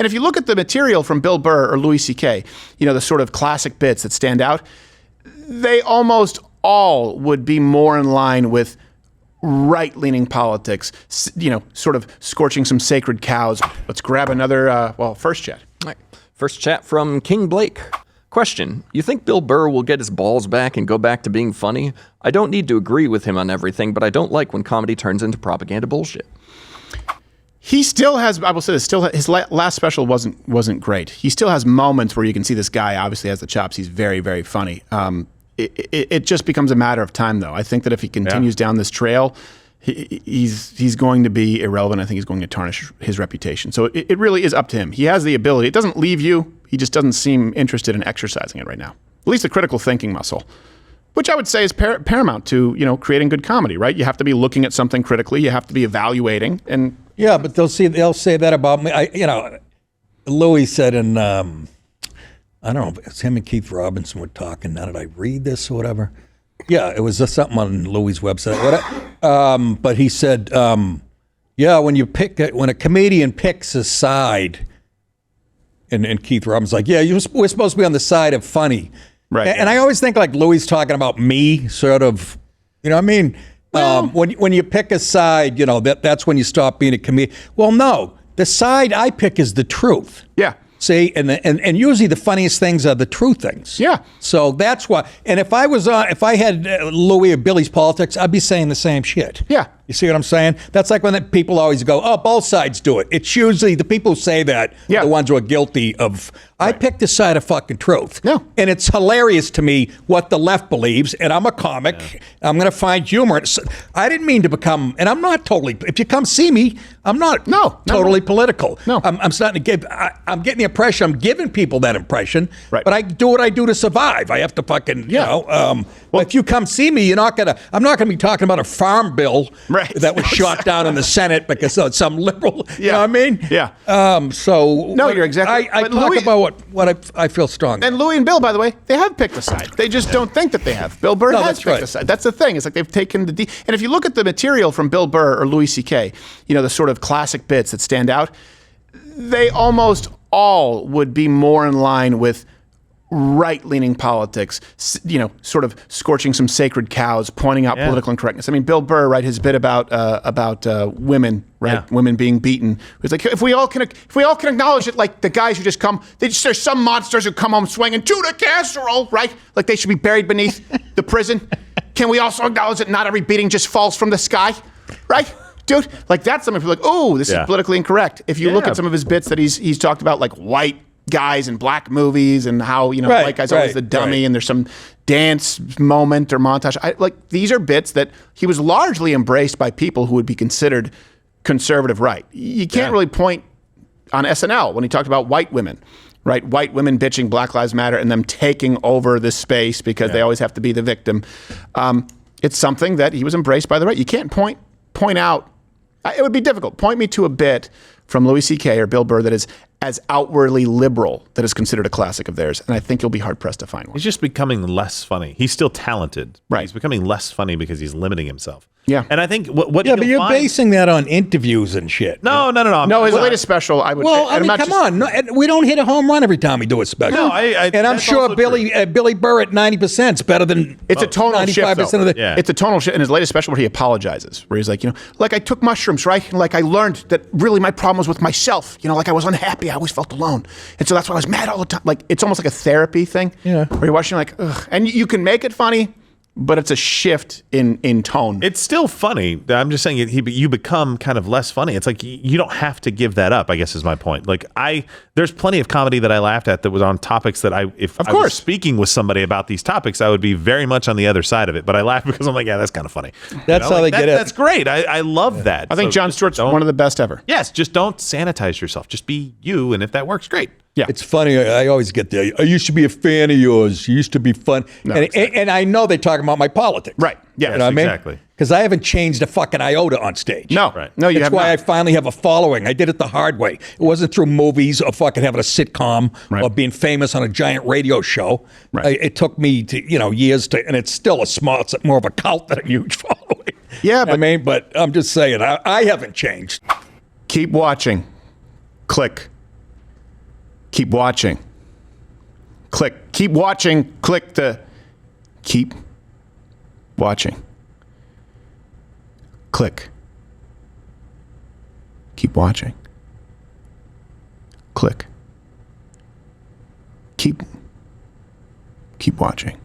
And if you look at the material from Bill Burr or Louis C.K., the sort of classic bits that stand out, they almost all would be more in line with right-leaning politics, sort of scorching some sacred cows. Let's grab another, first chat. All right. First chat from King Blake. Question, you think Bill Burr will get his balls back and go back to being funny? I don't need to agree with him on everything, but I don't like when comedy turns into propaganda bullshit. He still has, I will say this, his last special wasn't great. He still has moments where you can see this guy obviously has the chops. He's very, very funny. It just becomes a matter of time, though. I think that if he continues down this trail, he's going to be irrelevant. I think he's going to tarnish his reputation. So it really is up to him. He has the ability. It doesn't leave you. He just doesn't seem interested in exercising it right now. At least the critical thinking muscle, which I would say is paramount to creating good comedy. Right? You have to be looking at something critically. You have to be evaluating. And yeah, but they'll say that about me. Louis said in I don't know, it's him and Keith Robinson were talking. Now, did I read this or whatever? Yeah, it was just something on Louis' website. But he said, when a comedian picks a side, and Keith Robinson's like, we're supposed to be on the side of funny. Right. And I always think like Louis talking about me, sort of, you know what I mean? Well, when you pick a side, that's when you stop being a comedian. Well, no, the side I pick is the truth. Yeah. See, and usually the funniest things are the true things. Yeah. So that's why. And if I had Louis or Billy's politics, I'd be saying the same shit. Yeah. You see what I'm saying? That's like when people always go, "Oh, both sides do it." It's usually the people who say that are the ones who are guilty of. I picked the side of fucking truth. No. And it's hilarious to me what the left believes. And I'm a comic. Yeah. I'm going to find humor. I didn't mean to become. And I'm not totally. If you come see me, I'm not. Totally political. No. I'm starting to give. I'm getting the impression. I'm giving people that impression. Right. But I do what I do to survive. I have to fucking. Well, if you come see me, I'm not gonna be talking about a farm bill. Right. That was shot down in the Senate because of some liberal, you know what I mean? Yeah. No, you're exactly. I talk about what I feel strong. And Louis and Bill, by the way, they have picked a side. They just don't think that they have. Bill Burr has picked a side. That's the thing. It's like they've taken and if you look at the material from Bill Burr or Louis C.K., the sort of classic bits that stand out, they almost all would be more in line with right-leaning politics, sort of scorching some sacred cows, pointing out political incorrectness. I mean, Bill Burr, right, his bit about women, right, women being beaten. It's like if we all can acknowledge it, like the guys who just come, there's some monsters who come home swinging to the casserole, right? Like they should be buried beneath the prison. Can we also acknowledge that not every beating just falls from the sky, right? Dude, like that's something people are like, oh, this is politically incorrect. If you look at some of his bits that he's talked about, like white guys in black movies and how white guys are always the dummy and there's some dance moment or montage. These are bits that he was largely embraced by people who would be considered conservative right. You can't really point on SNL when he talked about white women, right? White women bitching Black Lives Matter and them taking over this space because they always have to be the victim. It's something that he was embraced by the right. You can't point out. It would be difficult. Point me to a bit from Louis C.K. or Bill Burr that is as outwardly liberal that is considered a classic of theirs, and I think you'll be hard-pressed to find one. He's just becoming less funny. He's still talented. Right. He's becoming less funny because he's limiting himself. Yeah. And I think what but you're basing that on interviews and shit. No. No, his latest special, I would... Well, come on. No, we don't hit a home run every time we do a special. No, and I'm sure Billy Burr at 90% is better than it's a tonal 95% shift, of the... It's a tonal shift in his latest special where he apologizes, where he's like, like I took mushrooms, right? And like I learned that really my problem was with myself. Like I was unhappy. I always felt alone. And so that's why I was mad all the time. Like it's almost like a therapy thing. Yeah. Where you're watching like, ugh. And you can make it funny, but it's a shift in tone. It's still funny. I'm just saying you become kind of less funny. It's like you don't have to give that up, I guess is my point. Like there's plenty of comedy that I laughed at that was on topics that if I was speaking with somebody about these topics, I would be very much on the other side of it. But I laugh because I'm like, yeah, that's kind of funny. That's how they get it. That's great. I love that. I think Jon Stewart's one of the best ever. Yes, just don't sanitize yourself. Just be you, and if that works, great. Yeah. It's funny. I always get there. I used to be a fan of yours. You used to be fun. No, and I know they're talking about my politics. Right. Yeah. You know what exactly. I mean? Because I haven't changed a fucking iota on stage. No. Right. No, you That's have why not. I finally have a following. I did it the hard way. It wasn't through movies or fucking having a sitcom or being famous on a giant radio show. Right. It took me to years to, and it's still it's more of a cult than a huge following. Yeah, but but I'm just saying I haven't changed. Keep watching. Click. Keep watching. Click. Keep watching. Click the keep watching. Click. Keep watching. Click. Keep watching.